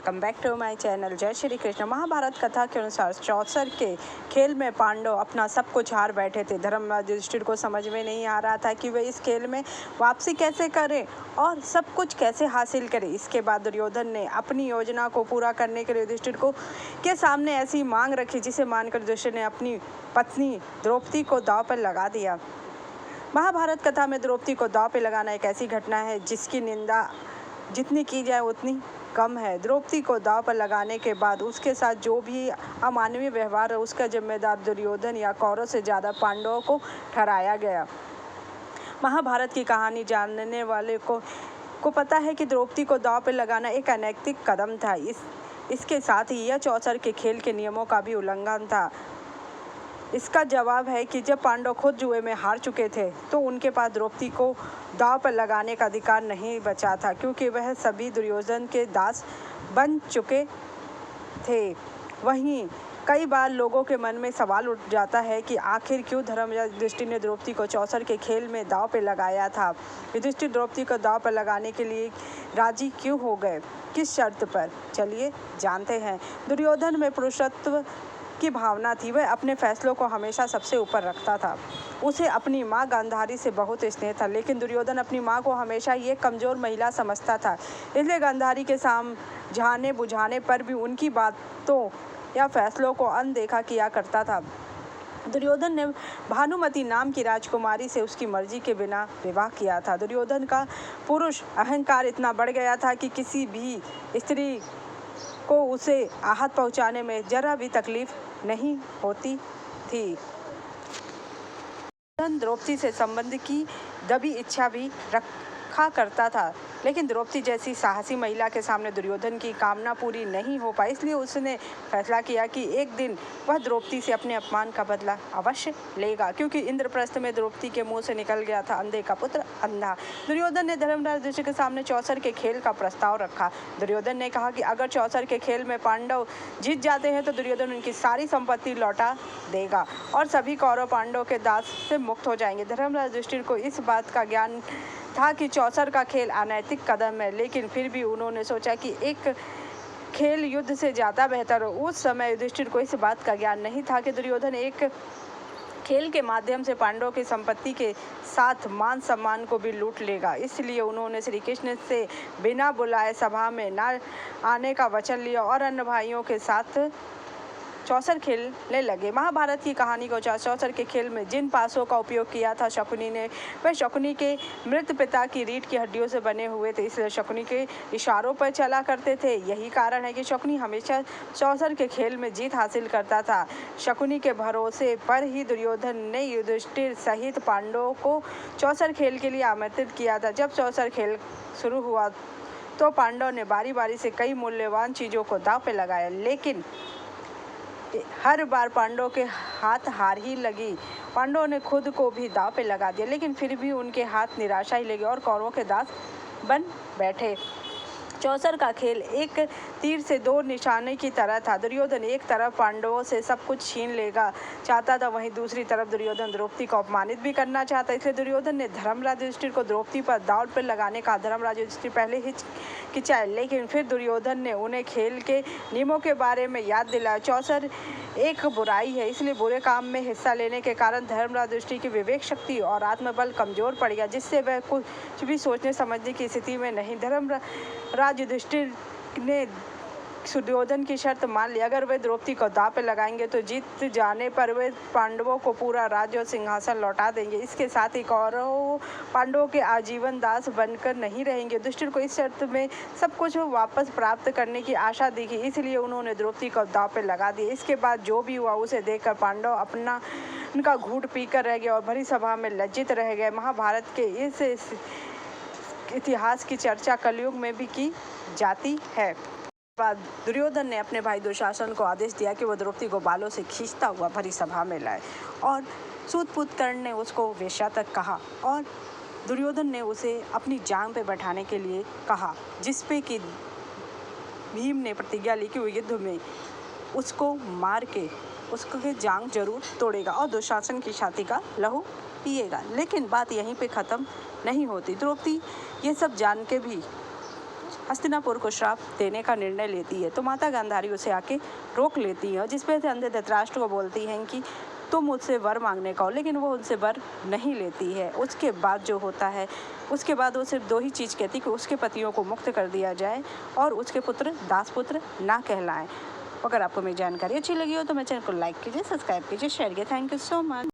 Welcome back to my channel जय श्री कृष्ण। महाभारत कथा के अनुसार चौसर के खेल में पांडव अपना सब कुछ हार बैठे थे। धर्मराज युधिष्ठिर को समझ में नहीं आ रहा था कि वे इस खेल में वापसी कैसे करें और सब कुछ कैसे हासिल करें। इसके बाद दुर्योधन ने अपनी योजना को पूरा करने के लिए युधिष्ठिर को के सामने ऐसी मांग रखी जिसे मानकर युधिष्ठिर ने अपनी पत्नी द्रौपदी को दांव पर लगा दिया। महाभारत कथा में द्रौपदी को दांव पर लगाना एक ऐसी घटना है जिसकी निंदा जितनी की जाए उतनी कम है। द्रौपदी को दांव पर लगाने के बाद उसके साथ जो भी अमानवीय व्यवहार है उसका जिम्मेदार दुर्योधन या कौरव से ज़्यादा पांडवों को ठहराया गया। महाभारत की कहानी जानने वाले को पता है कि द्रौपदी को दांव पर लगाना एक अनैतिक कदम था। इसके साथ ही यह चौसर के खेल के नियमों का भी उल्लंघन था। इसका जवाब है कि जब पांडव खुद जुए में हार चुके थे तो उनके पास द्रौपदी को दांव पर लगाने का अधिकार नहीं बचा था, क्योंकि वह सभी दुर्योधन के दास बन चुके थे। वहीं कई बार लोगों के मन में सवाल उठ जाता है कि आखिर क्यों धर्मराज युधिष्ठिर ने द्रौपदी को चौसर के खेल में दांव पर लगाया था। युधिष्ठिर द्रौपदी को दांव पर लगाने के लिए राजी क्यों हो गए, किस शर्त पर, चलिए जानते हैं। दुर्योधन में पुरुषत्व की भावना थी। वह अपने फैसलों को हमेशा सबसे ऊपर रखता था। उसे अपनी मां गांधारी से बहुत स्नेह था, लेकिन दुर्योधन अपनी मां को हमेशा ही एक कमजोर महिला समझता था। इसलिए गांधारी के समझाने बुझाने पर भी उनकी बातों या फैसलों को अनदेखा किया करता था। दुर्योधन ने भानुमति नाम की राजकुमारी से उसकी मर्जी के बिना विवाह किया था। दुर्योधन का पुरुष अहंकार इतना बढ़ गया था कि किसी भी स्त्री को उसे आहत पहुंचाने में जरा भी तकलीफ नहीं होती थी। द्रौपदी से संबंध की दबी इच्छा भी रखा करता था, लेकिन द्रौपदी जैसी साहसी महिला के सामने दुर्योधन की कामना पूरी नहीं हो पाई। इसलिए उसने फैसला किया कि एक दिन वह द्रौपदी से अपने अपमान का बदला अवश्य लेगा, क्योंकि इंद्रप्रस्थ में द्रौपदी के मुंह से निकल गया था अंधे का पुत्र अंधा। दुर्योधन ने धर्मराज युधिष्ठिर के सामने चौसर के खेल का प्रस्ताव रखा। दुर्योधन ने कहा कि अगर चौसर के खेल में पांडव जीत जाते हैं तो दुर्योधन उनकी सारी संपत्ति लौटा देगा और सभी कौरव पांडवों के दास से मुक्त हो जाएंगे। धर्मराज युधिष्ठिर को इस बात का ज्ञान था कि चौसर का खेल अनैतिक कदम है, लेकिन फिर भी उन्होंने सोचा कि एक खेल युद्ध से ज़्यादा बेहतर हो। उस समय युधिष्ठिर को इस बात का ज्ञान नहीं था कि दुर्योधन एक खेल के माध्यम से पांडवों की संपत्ति के साथ मान सम्मान को भी लूट लेगा। इसलिए उन्होंने श्री कृष्ण से बिना बुलाए सभा में न आने का वचन लिया और अन्य भाइयों के साथ चौसर खेलने लगे। महाभारत की कहानी को चौसर के खेल में जिन पासों का उपयोग किया था शकुनी ने, वह शकुनी के मृत पिता की रीढ़ की हड्डियों से बने हुए थे, इसलिए शकुनी के इशारों पर चला करते थे। यही कारण है कि शकुनी हमेशा चौसर के खेल में जीत हासिल करता था। शकुनी के भरोसे पर ही दुर्योधन ने युधिष्ठिर सहित पांडवों को चौसर खेल के लिए आमंत्रित किया था। जब चौसर खेल शुरू हुआ तो पांडव ने बारी बारी से कई मूल्यवान चीज़ों को दांव पे लगाया, लेकिन हर बार पांडवों के हाथ हार ही लगी। पांडवों ने खुद को भी दांव पे लगा दिया, लेकिन फिर भी उनके हाथ निराशा ही लगी और कौरवों के दास बन बैठे। चौसर का खेल एक तीर से दो निशाने की तरह था। दुर्योधन एक तरफ पांडवों से सब कुछ छीन लेगा चाहता था, वहीं दूसरी तरफ दुर्योधन द्रौपदी को अपमानित भी करना चाहता। इसलिए दुर्योधन ने धर्मराज युधिष्ठिर को द्रौपदी पर दांव पर लगाने का। धर्मराज युधिष्ठिर पहले हिचकिचाए, लेकिन फिर दुर्योधन ने उन्हें खेल के नियमों के बारे में याद दिलाया। चौसर एक बुराई है, इसलिए बुरे काम में हिस्सा लेने के कारण धर्मराज युधिष्ठिर की विवेक शक्ति और आत्मबल कमजोर पड़ गया, जिससे वह कुछ भी सोचने समझने की स्थिति में नहीं। धर्मराज युधिष्ठिर ने दुर्योधन की शर्त मान ली। अगर वे द्रौपदी को दांव पे लगाएंगे तो जीत जाने पर वे पांडवों को पूरा राज्य और सिंहासन लौटा देंगे। इसके साथ ही कौरव पांडवों के आजीवन दास बनकर नहीं रहेंगे। युधिष्ठिर को इस शर्त में सब कुछ वापस प्राप्त करने की आशा दिखी, इसलिए उन्होंने द्रौपदी को दांव पे लगा दिया। इसके बाद जो भी हुआ उसे देखकर पांडव उनका घूंट पीकर रह गए और भरी सभा में लज्जित रह गए। महाभारत के इस इतिहास की चर्चा कलयुग में भी की जाती है। बाद दुर्योधन ने अपने भाई दुशासन को आदेश दिया कि वह द्रौपदी को बालों से खींचता हुआ भरी सभा में लाए और सूत-पूत कर्ण ने उसको वेश्या तक कहा और दुर्योधन ने उसे अपनी जांग पे बैठाने के लिए कहा, जिसपे कि भीम ने प्रतिज्ञा ली कि वो युद्ध में उसको मार के उसके जांग जरूर तोड़ेगा और दुशासन की छाती का लहू पिएगा। लेकिन बात यहीं पे ख़त्म नहीं होती। द्रौपदी ये सब जान के भी हस्तिनापुर को श्राप देने का निर्णय लेती है तो माता गांधारी उसे आके रोक लेती है, जिस पे अंधे धृतराष्ट्र को बोलती हैं कि तुम मुझसे वर मांगने का हो, लेकिन वो उनसे वर नहीं लेती है। उसके बाद जो होता है, उसके बाद वो सिर्फ 2 ही चीज़ कहती कि उसके पतियों को मुक्त कर दिया जाए और उसके पुत्र दासपुत्र ना कहलाएं। अगर आपको मेरी जानकारी अच्छी लगी हो तो मेरे चैनल को लाइक कीजिए, सब्सक्राइब कीजिए, शेयर कीजिए। Thank you so much.